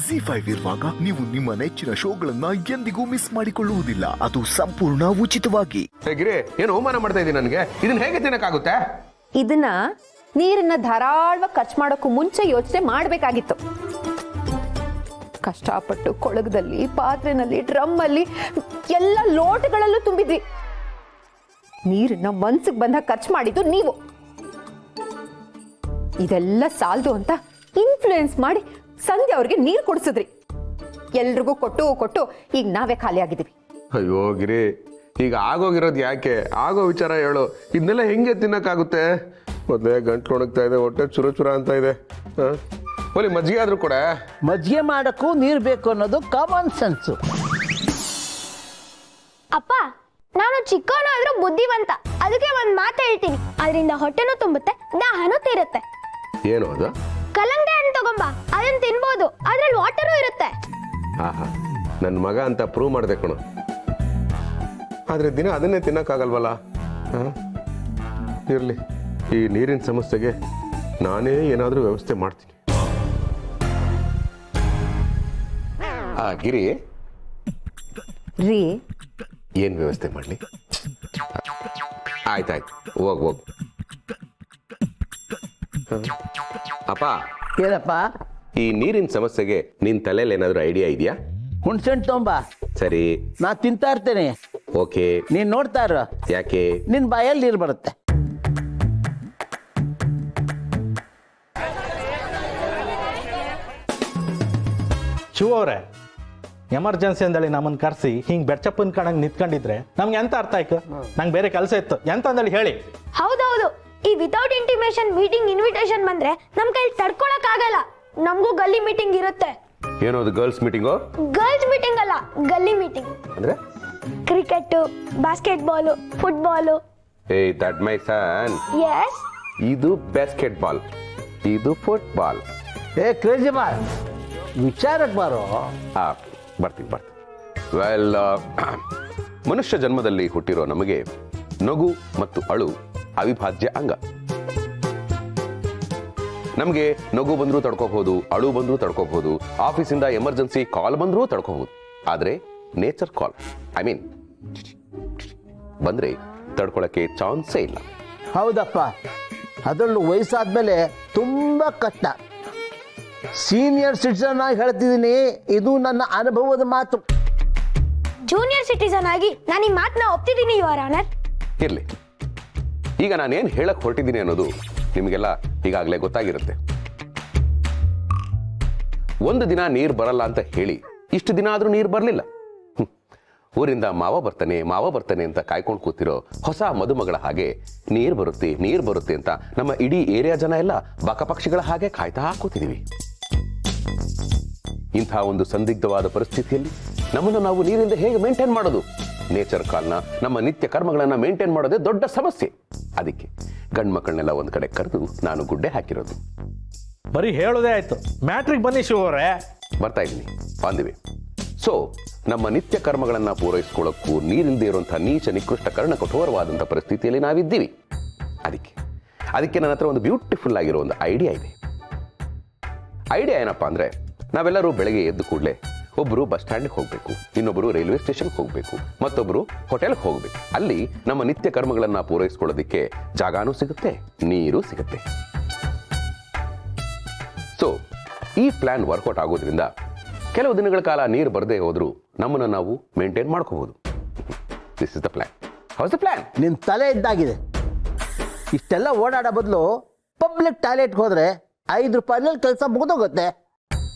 ZEE5 ಇರುವಾಗ ನೀವು ನಿಮ್ಮ ನೆಚ್ಚಿನ ಶೋಗಳನ್ನ ಎಂದಿಗೂ ಮಿಸ್ ಮಾಡಿಕೊಳ್ಳುವುದಿಲ್ಲ. ಅದು ಸಂಪೂರ್ಣ ಉಚಿತವಾಗಿ. ಗಿರಿ, ಏನು ಅವಮಾನ ಮಾಡ್ತಾ ಇದ್ದೀನಿ ನನಗೆ? ಇದನ್ನ ಹೇಗೆ ತಿನ್ನಕ್ಕಾಗುತ್ತೆ? ಇದನ್ನ ನೀರನ್ನ ಧಾರಾಳವಾಗಿ ಖರ್ಚು ಮಾಡೋಕ್ಕೂ ಮುಂಚೆ ಯೋಚನೆ ಮಾಡಬೇಕಾಗಿತ್ತು. ಕಷ್ಟಪಟ್ಟು ಕೊಳಗದಲ್ಲಿ, ಪಾತ್ರೆನಲ್ಲಿ, ಡ್ರಮ್ ಅಲ್ಲಿ, ಎಲ್ಲ ಲೋಟಗಳಲ್ಲೂ ತುಂಬಿದ್ವಿ. ನೀರನ್ನ ಮನ್ಸಿಗೆ ಬಂದ ಖರ್ಚು ಮಾಡಿದ್ದು ನೀವು. ಇದೆಲ್ಲ ಸಾಲದು ಅಂತ ಇನ್ಫ್ಲೂಯೆನ್ಸ್ ಮಾಡಿ ಸಂಧ್ಯಾ ಅವ್ರಿಗೆ ನೀರು ಕುಡಿಸಿದ್ರಿ. ಎಲ್ರಿಗೂ ಕೊಟ್ಟು ಕೊಟ್ಟು ಈಗ ನಾವೇ ಖಾಲಿ ಆಗಿದ್ದೀವಿ. ಅಯ್ಯೋ ಗಿರಿ, ಈಗ ಆಗೋಗಿರೋದು ಯಾಕೆ? ಆಗೋ ವಿಚಾರ ಹೇಳು. ಇದನ್ನೆಲ್ಲ ಹೆಂಗೆ ತಿನ್ನಕ್ಕಾಗುತ್ತೆ? ಮೊದಲೇ ಗಂಟ್ಲು ಒಣಗ್ತಾ ಇದೆ, ಹೊಟ್ಟೆ ಚುರ ಚುರ ಅಂತ ಇದೆ. ಹೋಲಿ ಮಜ್ಜಿಗೆ ಆದ್ರೂ ಕೂಡ. ಮಜ್ಜಿಗೆ ಮಾಡಕ್ಕೂ ನೀರು ಬೇಕು ಅನ್ನೋದು ಕಾಮನ್ ಸೆನ್ಸು. ಅಪ್ಪ, ನಾನು ಚಿಕ್ಕವನಾದ್ರೂ ಬುದ್ಧಿವಂತ, ಅದಕ್ಕೆ ಒಂದ್ ಮಾತು ಹೇಳ್ತೀನಿ. ಅದರಿಂದ ಹೊಟ್ಟೆನೂ ತುಂಬುತ್ತೆ, ದಾಹನೂ ತೀರುತ್ತೆ. ಏನು ಅದು? ಕಲ್ಲಂಗಡಿ ಹಣ್ಣು ತಗೊಂಬ, ಅದನ್ನ ತಿನ್ಬೋದು, ಅದ್ರಲ್ಲಿ ವಾಟರು ಇರುತ್ತೆ. ಆಹಾ, ನನ್ನ ಮಗ ಅಂತ ಪ್ರೂವ್ ಮಾಡ್ದೆ ಕಣು. ಆದ್ರೆ ದಿನ ಅದನ್ನೇ ತಿನ್ನಕ್ಕಾಗಲ್ವಲ್ಲ. ಇರ್ಲಿ, ಈ ನೀರಿನ ಸಮಸ್ಯೆಗೆ ನಾನೇ ಏನಾದ್ರೂ ವ್ಯವಸ್ಥೆ ಮಾಡ್ತೀನಿ. ಗಿರಿ, ರೀ, ಏನ್ ವ್ಯವಸ್ಥೆ ಮಾಡ್ಲಿ? ಆಯ್ತಾಯ್ತು, ಹೋಗು. ಅಪ್ಪ, ಏನಪ್ಪ? ಈ ನೀರಿನ ಸಮಸ್ಯೆಗೆ ನಿನ್ ತಲೆಯಲ್ಲಿ ಏನಾದ್ರೂ ಐಡಿಯಾ ಇದೆಯಾ? ಹುಣ್ಸೆಹಣ್ಣು ತೊಂಬ, ಸರಿ, ನಾ ತಿಂತಾ ಇರ್ತೇನೆ. ಓಕೆ, ನೀನ್ ನೋಡ್ತಾ ಇರ. ಯಾಕೆ? ನಿನ್ ಬಾಯಲ್ಲಿ ನೀರು ಬರುತ್ತೆ. ಶಿವ ಅವರೇ, ಎಮರ್ಜೆನ್ಸಿ ಅಂದೇಳಿ ನಮ್ಮನ್ನು ಕರೆಸಿ ಹಿಂಗೆ ಬೆಚ್ಚಪ್ಪನ ಕಣಂಗೆ ನಿಂತ್ಕೊಂಡಿದ್ರೆ ನಮ್ಗೆ ಎಂತ ಅರ್ಥ ಆಯ್ತು? ನಂಗೆ ಬೇರೆ ಕೆಲಸ ಇತ್ತು. ಎಂತ ಅಂದೇಳಿ ಹೇಳಿ. ಹೌದೌದು, ಈ ವಿತೌಟ್ ಇಂಟಿಮೇಷನ್ ಮೀಟಿಂಗ್ ಇನ್ವಿಟೇಷನ್ ಬಂದ್ರೆ ನಮ್ ಕೈಲಿ ತಡ್ಕೊಳಕ್ ಆಗಲ್ಲ. ನಮಗೂ ಗಲ್ಲಿ ಮೀಟಿಂಗ್ ಇರುತ್ತೆ. ಏನೋದು ಗರ್ಲ್ಸ್ ಮೀಟಿಂಗು? ಗರ್ಲ್ಸ್ ಮೀಟಿಂಗ್ ಅಲ್ಲ, ಗಲ್ಲಿ ಮೀಟಿಂಗ್. ಅಂದ್ರೆ ಕ್ರಿಕೆಟ್, ಬಾಸ್ಕೆಟ್ ಬಾಲ್, ಫುಟ್ಬಾಲ್. ಏಯ್, ದಟ್ ಮೈ ಸನ್. ಎಸ್. ಇದು ಬಾಸ್ಕೆಟ್ ಬಾಲ್, ಇದು ಫುಟ್ಬಾಲ್. ಕ್ರೇಜಿ ಬಾಲ್, ವಿಚಾರಕ್ಕೆ ಬಾರೋ. ಬರ್ತೀನಿ. ವೆಲ್, ಮನುಷ್ಯ ಜನ್ಮದಲ್ಲಿ ಹುಟ್ಟಿರೋ ನಮಗೆ ನಗು ಮತ್ತು ಅಳು ಅವಿಭಾಜ್ಯ ಅಂಗ. ನಮಗೆ ನಗು ಬಂದರೂ ತಡ್ಕೋಬಹುದು, ಅಳು ಬಂದರೂ ತಡ್ಕೋಬಹುದು, ಆಫೀಸಿಂದ ಎಮರ್ಜೆನ್ಸಿ ಕಾಲ್ ಬಂದರೂ ತಡ್ಕೋಬಹುದು. ಆದ್ರೆ ನೇಚರ್ ಕಾಲ್, ಬಂದ್ರೆ ತಡ್ಕೊಳಕ್ಕೆ ಚಾನ್ಸೇ ಇಲ್ಲ. ಹೌದಪ್ಪ, ಅದರಲ್ಲೂ ವಯಸ್ಸಾದ್ಮೇಲೆ ತುಂಬಾ ಕಷ್ಟ. ಸೀನಿಯರ್ ಸಿಟಿಸನ್ ಆಗಿ ಹೇಳ್ತಿದ್ದೀನಿ, ಇದು ನನ್ನ ಅನುಭವದ ಮಾತು. ಜೂನಿಯರ್ ಸಿಟಿಸನ್ ಆಗಿ ನಾನು ಈ ಮಾತನ್ನ ಒಪ್ತಿದ್ದೀನಿ, ಯುವರ್ ಆನರ್. ಇರ್ಲಿ, ಈಗ ನಾನೇನು ಹೇಳಕ್ ಹೊರಟಿದ್ದೀನಿ ಅನ್ನೋದು ನಿಮಗೆಲ್ಲ ಈಗಾಗಲೇ ಗೊತ್ತಾಗಿರುತ್ತೆ. ಒಂದು ದಿನ ನೀರು ಬರಲ್ಲ ಅಂತ ಹೇಳಿ ಇಷ್ಟು ದಿನ ಆದ್ರೂ ನೀರು ಬರಲಿಲ್ಲ. ಊರಿಂದ ಮಾವ ಬರ್ತಾನೆ ಅಂತ ಕಾಯ್ಕೊಂಡು ಕೂತಿರೋ ಹೊಸ ಮದುಮಗಳ ಹಾಗೆ ನೀರು ಬರುತ್ತೆ ಅಂತ ನಮ್ಮ ಇಡೀ ಏರಿಯಾ ಜನ ಎಲ್ಲ ಬಕಪಕ್ಷಿಗಳ ಹಾಗೆ ಕಾಯ್ತಾ ಕೂತಿದೀವಿ. ಇಂಥ ಒಂದು ಸಂದಿಗ್ಧವಾದ ಪರಿಸ್ಥಿತಿಯಲ್ಲಿ ನಮ್ಮನ್ನು ನಾವು ನೀರಿಂದ ಹೇಗೆ ಮೇಂಟೈನ್ ಮಾಡೋದು? ನೇಚರ್ ಕಾಲ್ನ, ನಮ್ಮ ನಿತ್ಯ ಕರ್ಮಗಳನ್ನ ಮೇಂಟೈನ್ ಮಾಡೋದೇ ದೊಡ್ಡ ಸಮಸ್ಯೆ. ಅದಕ್ಕೆ ಗಂಡು ಮಕ್ಕಳನ್ನೆಲ್ಲ ಒಂದ್ ಕಡೆ ಕರೆದು ನಾನು ಗುಡ್ಡೆ ಹಾಕಿರೋದು. ಬರೀ ಹೇಳೋದೇ ಆಯ್ತು, ಮ್ಯಾಟ್ರಿಗೆ ಬನ್ನಿ ಶಿವ ಅವರೇ. ಬರ್ತಾ ಇದ್ದೀನಿ, ಬಾಂಧಿವೆ. ಸೊ, ನಮ್ಮ ನಿತ್ಯ ಕರ್ಮಗಳನ್ನ ಪೂರೈಸ್ಕೊಳ್ಳೋಕ್ಕೂ ನೀರಿಲ್ಲದೆ ಇರುವಂತಹ ನೀಚ ನಿಕೃಷ್ಟ ಕರ್ಣ ಕಠೋರವಾದಂಥ ಪರಿಸ್ಥಿತಿಯಲ್ಲಿ ನಾವಿದ್ದೀವಿ. ಅದಕ್ಕೆ ನನ್ನ ಹತ್ರ ಒಂದು ಬ್ಯೂಟಿಫುಲ್ ಆಗಿರೋ ಒಂದು ಐಡಿಯಾ ಇದೆ. ಐಡಿಯಾ ಏನಪ್ಪಾ ಅಂದ್ರೆ, ನಾವೆಲ್ಲರೂ ಬೆಳಗ್ಗೆ ಎದ್ದು ಕೂಡಲೇ ಒಬ್ಬರು ಬಸ್ ಸ್ಟ್ಯಾಂಡ್ಗೆ ಹೋಗಬೇಕು, ಇನ್ನೊಬ್ಬರು ರೈಲ್ವೆ ಸ್ಟೇಷನ್ಗೆ ಹೋಗಬೇಕು, ಮತ್ತೊಬ್ಬರು ಹೋಟೆಲ್ಗೆ ಹೋಗಬೇಕು. ಅಲ್ಲಿ ನಮ್ಮ ನಿತ್ಯ ಕರ್ಮಗಳನ್ನ ಪೂರೈಸ್ಕೊಳ್ಳೋದಕ್ಕೆ ಜಾಗಾನೂ ಸಿಗುತ್ತೆ, ನೀರು ಸಿಗುತ್ತೆ. ಸೊ, ಈ ಪ್ಲಾನ್ ವರ್ಕೌಟ್ ಆಗೋದ್ರಿಂದ ಕೆಲವು ದಿನಗಳ ಕಾಲ ನೀರು ಬರದೇ ಹೋದ್ರೂ ನಮ್ಮನ್ನು ನಾವು ಮೇಂಟೈನ್ ಮಾಡ್ಕೋಬಹುದು. This is the plan. House the plan? ನಿನ್ ತಲೆ ಇದ್ದಾಗಿದೆ. ಇಷ್ಟೆಲ್ಲ ಓಡಾಡೋ ಬದಲು ಪಬ್ಲಿಕ್ ಟಾಯ್ಲೆಟ್ಗೆ ಹೋದ್ರೆ 5 ರೂಪಾಯಿನಲ್ಲಿ ಕೆಲಸ ಮುಗಿದೋಗುತ್ತೆ.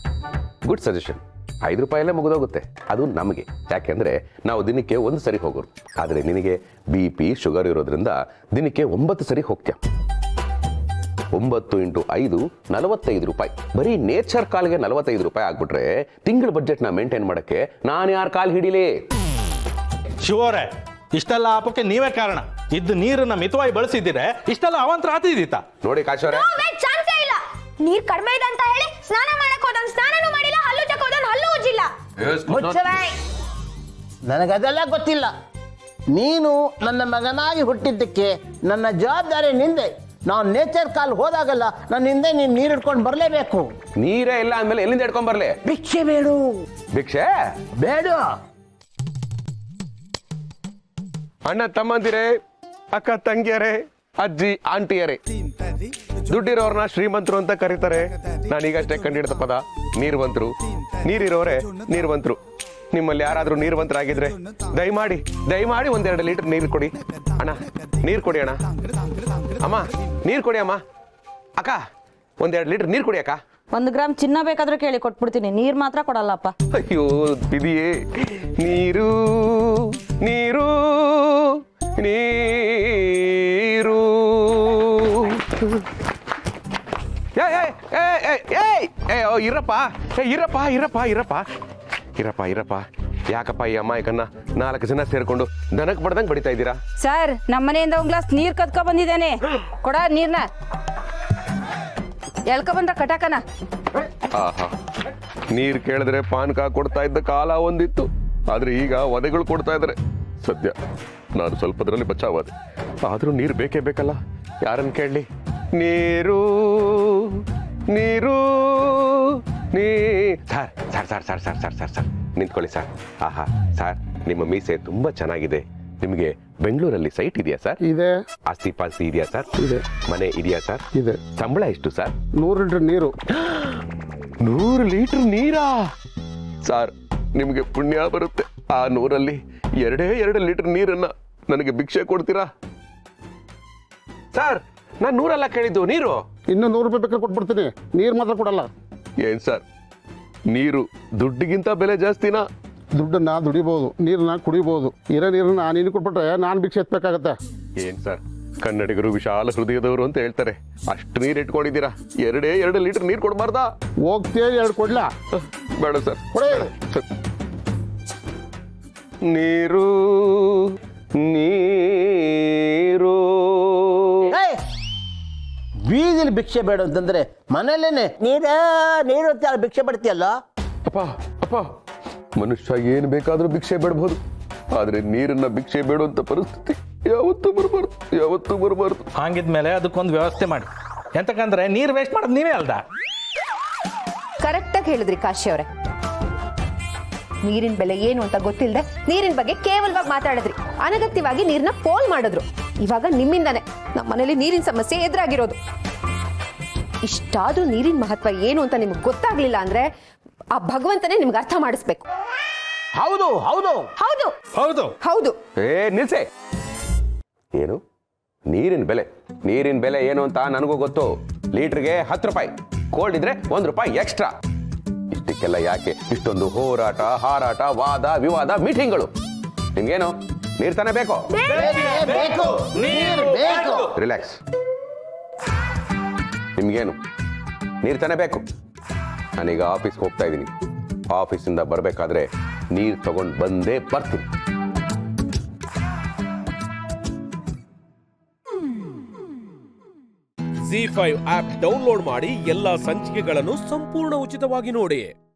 Good suggestion. 5 ರೂಪಾಯಲ್ಲೇ ಮುಗಿದೋಗುತ್ತೆ. ಅದು ನಮಗೆ, ಯಾಕೆಂದ್ರೆ ನಾವು ದಿನಕ್ಕೆ 1 ಸರಿ ಹೋಗೋರು. ಆದರೆ ನಿನಗೆ BP ಶುಗರ್ ಇರೋದ್ರಿಂದ ದಿನಕ್ಕೆ 9 ಸರಿ ಹೋಗ್ತೀಯ. 9 × 5 45 ರೂಪಾಯಿ. ಬರೀ ನೇಚರ್ ಕಾಲ್ಗೆ 45 ರೂಪಾಯಿ ಆಗ್ಬಿಟ್ರೆ ತಿಂಗಳ ಬಜೆಟ್ನ ಮೇಂಟೈನ್ ಮಾಡಕ್ಕೆ ನಾನು ಯಾರ ಕಾಲ್ ಹಿಡಿಲಿ? ಶಿವ ಅವರೇ, ಇಷ್ಟೆಲ್ಲ ಆಪಕ್ಕೆ ನೀವೇ ಕಾರಣ. ಇದ್ದು ನೀರನ್ನ ಮಿತವಾಗಿ ಬಳಸಿದ್ದೀರೆ, ಇಷ್ಟೆಲ್ಲ ಅವಾಂತರ ಆತಿದ್ದೀತ. ನೋಡಿ ಕಾಶವರೇ, ಚಾನ್ಸೇ ಇಲ್ಲ. ನೀರ್ ಕಡಿಮೆ ಇದೆ ಅಂತ ಹೇಳಿ ಸ್ನಾನ ಮಾಡಕ್ ಹೋದನ್ ಸ್ನಾನನೂ ಮಾಡಿಲ್ಲ, ಹಲ್ಲು ಚಕ್ ಹೋದನ್ ಹಲ್ಲು ಉಜ್ಜಿಲ್ಲ. ನನಗದೆಲ್ಲ ಗೊತ್ತಿಲ್ಲ. ನೀನು ನನ್ನ ಮಗನಾಗಿ ಹುಟ್ಟಿದ್ದಕ್ಕೆ ನನ್ನ ಜವಾಬ್ದಾರಿ ನಿಂದೆ. ನಾನು ನೇಚರ್ ಕಾಲ್ ಹೋದಾಗಲ್ಲ ನನ್ನ ಹಿಂದೆ ನೀನು ನೀರು ಹಿಡ್ಕೊಂಡು ಬರಲೇಬೇಕು. ನೀರೇ ಇಲ್ಲ ಅಂದ್ಮೇಲೆ ಎಲ್ಲಿಂದ ಹಿಡ್ಕೊಂಡ್ ಬರ್ಲಿ? ಭಿಕ್ಷೆ ಬೇಡು. ಭಿಕ್ಷೆ ಬೇಡ. ಅಣ್ಣ ತಮ್ಮಂದಿರೇ, ಅಕ್ಕ ತಂಗಿಯರೇ, ಅಜ್ಜಿ ಆಂಟಿಯರೇ, ದುಡ್ಡಿರೋರ್ನ ಶ್ರೀಮಂತರು ಅಂತ ಕರೀತಾರೆ. ನಾನೀಗಷ್ಟೇ ಕಂಡಿಡಿದ ಪದ ನೀರ್ವಂತರು. ನೀರಿರೋರೆ ನೀರ್ವಂತರು. ನಿಮ್ಮಲ್ಲಿ ಯಾರಾದ್ರೂ ನೀರ್ವಂತರಾಗಿದ್ರೆ ದಯಮಾಡಿ 1-2 ಲೀಟರ್ ನೀರು ಕೊಡಿ ಅಣ್ಣ. ನೀರು ಕೊಡಿ ಅಣ್ಣ. ಅಮ್ಮ ನೀರು ಕೊಡಿ ಅಮ್ಮ. ಅಕ್ಕ 1-2 ಲೀಟರ್ ನೀರು ಕೊಡಿ ಅಕ್ಕ. 1 ಗ್ರಾಮ್ ಚಿನ್ನ ಬೇಕಾದ್ರೂ ಕೇಳಿ ಕೊಟ್ಬಿಡ್ತೀನಿ, ನೀರ್ ಮಾತ್ರ ಕೊಡಲ್ಲಪ್ಪ. ಅಯ್ಯೋ ಬಿದಿಯೇ, ನೀರು ನೀರು ನೀರು. ಇರಪ್ಪ ಯಾಕಪ್ಪ ಈ ಅಮ್ಮಾಯಿಕನ್ನ 4 ಜನ ಸೇರ್ಕೊಂಡು ದನಕ್ ಬಡ್ದಂಗ್ ಬಡಿತಾ ಇದ್ದೀರಾ? ಸರ್, ನಮ್ಮನೆಯಿಂದ 1 ಗ್ಲಾಸ್ ನೀರ್ ಕದ್ಕೊ ಬಂದಿದ್ದೇನೆ, ಕೊಡ ನೀರ್ನ. ಎಳ್ಕೊ ಬಂದ ಕಟಾಕನ. ಆಹಾ, ನೀರ್ ಕೇಳಿದ್ರೆ ಪಾನಕ ಕೊಡ್ತಾ ಇದ್ದ ಕಾಲ ಒಂದಿತ್ತು, ಆದ್ರೆ ಈಗ ಒದೆಗಳು ಕೊಡ್ತಾ ಇದ್ದಾರೆ. ಸದ್ಯ ನಾನು ಸ್ವಲ್ಪದ್ರಲ್ಲಿ ಬಚಾವಾದೆ, ಆದ್ರೂ ನೀರು ಬೇಕೇ ಬೇಕಲ್ಲ. ಯಾರನ್ನ ಕೇಳಲಿ? ನೀರು ನೀರು ನೀ ಸರ್ ನಿಂತ್ಕೊಳ್ಳಿ ಸರ್. ಆಹಾ ಸರ್, ನಿಮ್ಮ ಮೀಸೆ ತುಂಬಾ ಚೆನ್ನಾಗಿದೆ. ನಿಮಗೆ ಬೆಂಗಳೂರಲ್ಲಿ ಸೈಟ್ ಇದೆಯಾ ಸರ್? ಇದೆ. ಆಸ್ತಿ ಪಾಸ್ತಿ ಇದೆಯಾ ಸರ್? ಇದೆ. ಮನೆ ಇದೆಯಾ ಸರ್? ಇದೆ. ಸಂಬಳ ಎಷ್ಟು ಸರ್? 100 ಲೀಟರ್ ನೀರು. 100 ಲೀಟರ್ ನೀರಾ ಸರ್? ನಿಮಗೆ ಪುಣ್ಯ ಬರುತ್ತೆ. ಆ 100ರಲ್ಲಿ 2 ಲೀಟರ್ ನೀರನ್ನ ನನಗೆ ಭಿಕ್ಷೆ ಕೊಡ್ತೀರಾ ಸರ್? ನಾನು 100 ಕೇಳಿದ್ದು, ನೀರು ಇನ್ನು 100 ರೂಪಾಯಿ ಬೇಕಾದ್ರೆ ಕೊಟ್ಬಿಡ್ತೀನಿ, ನೀರು ಮಾತ್ರ ಕೊಡಲ್ಲ. ಏನ್ ಸರ್, ನೀರು ದುಡ್ಡಿಗಿಂತ ಬೆಲೆ ಜಾಸ್ತಿನಾ? ದುಡ್ಡನ್ನ ದುಡಿಬಹುದು, ನೀರನ್ನ ಕುಡಿಬಹುದು. ಇರೋ ನೀರನ್ನ ನೀನು ಕೊಟ್ಬಿಟ್ರೆ ನಾನು ಭಿಕ್ಷೆ ಎತ್ತಬೇಕಾಗತ್ತೆ. ಏನ್ ಸರ್, ಕನ್ನಡಿಗರು ವಿಶಾಲ ಹೃದಯದವರು ಅಂತ ಹೇಳ್ತಾರೆ. ಅಷ್ಟು ನೀರು ಇಟ್ಕೊಂಡಿದ್ದೀರಾ, 2 ಲೀಟರ್ ನೀರು ಕೊಡಬಾರ್ದಾ? ಹೋಗ್ತೇಳಿ 2 ಕೊಡ್ಲಾ? ಬೇಡ ಸರ್. ಕೊಡಿ. ಸರ್, ನೀರು ನೀರು. ಬೀದಿಲಿ ಭಿಕ್ಷೆ ಬೇಡ ಅಂತಂದ್ರೆ ಮನೇಲೇನೆ ನೀರು ಅಂತ ಭಿಕ್ಷೆ ಬಿಡ್ತೀಯಲ್ಲ. ಅಪ್ಪ, ಮನುಷ್ಯ ಏನು ಬೇಕಾದ್ರೂ ಭಿಕ್ಷೆ ಬೇಡಬಹುದು, ಆದ್ರೆ ನೀರನ್ನ ಭಿಕ್ಷೆ ಬೇಡುವಂತ ಪರಿಸ್ಥಿತಿ ಯಾವತ್ತೂ ಬರಬಾರ್ದು. ಹಾಗಿದ್ಮೇಲೆ ಅದಕ್ಕೊಂದು ವ್ಯವಸ್ಥೆ ಮಾಡಿ. ಎಂತಕಂದ್ರೆ ನೀರು ವೇಸ್ಟ್ ಮಾಡೋದು ನೀವೇ ಅಲ್ದ. ಕರೆಕ್ಟಾಗಿ ಹೇಳಿದ್ರಿ ಕಾಶಿ ಅವರೇ. ನೀರಿನ ಬೆಲೆ ಏನು ಅಂತ ಗೊತ್ತಿಲ್ಲದೆ ನೀರಿನ ಬಗ್ಗೆ ಕೇವಲವಾಗಿ ಮಾತಾಡಿದ್ರಿ. ಅನಗತ್ಯವಾಗಿ ನೀರನ್ನ ಪೋಲ್ ಮಾಡಿದ್ರು. ಇವಾಗ ನಿಮ್ಮಿಂದಾನೆ ನಮ್ಮ ಮನೇಲಿ ನೀರಿನ ಸಮಸ್ಯೆ ಎದುರಾಗಿರೋದು. ಇಷ್ಟಾದ್ರೂ ನೀರಿನ ಮಹತ್ವ ಏನು ಅಂತ ನಿಮ್ಗೆ ಗೊತ್ತಾಗ್ಲಿಲ್ಲ ಅಂದ್ರೆ ಆ ಭಗವಂತನೇ ನಿಮ್ಗೆ ಅರ್ಥ ಮಾಡಿಸ್ಬೇಕು. ಹೌದು ಹೌದು ಹೌದು ಹೌದು ಹೌದು. ನಿಲ್ಸೆ. ಏನು ನೀರಿನ ಬೆಲೆ ಏನು ಅಂತ ನನಗೂ ಗೊತ್ತು. ಲೀಟರ್ಗೆ 10 ರೂಪಾಯಿ, ಕೋಲ್ಡ್ ಇದ್ರೆ 1 ರೂಪಾಯಿ ಎಕ್ಸ್ಟ್ರಾ. ಇಷ್ಟಕ್ಕೆಲ್ಲ ಯಾಕೆ ಇಷ್ಟೊಂದು ಹೋರಾಟ, ಹಾರಾಟ, ವಾದ ವಿವಾದ, ಮೀಟಿಂಗ್ಗಳು? ನಿಮ್ಗೇನು ನೀರು ತಾನೇ ಬೇಕು? ರಿಲ್ಯಾಕ್ಸ್. ನಿಮ್ಗೇನು ನೀರು ತಾನೇ ಬೇಕು? ನಾನೀಗ ಆಫೀಸ್ಗೆ ಹೋಗ್ತಾ ಇದ್ದೀನಿ. ಆಫೀಸಿಂದ ಬರಬೇಕಾದ್ರೆ ನೀರು ತಗೊಂಡು ಬಂದೇ ಬರ್ತೀನಿ. ZEE5 ಆಪ್ ಡೌನ್ಲೋಡ್ ಮಾಡಿ ಎಲ್ಲಾ ಸಂಚಿಕೆಗಳನ್ನು ಸಂಪೂರ್ಣ ಉಚಿತವಾಗಿ ನೋಡಿ.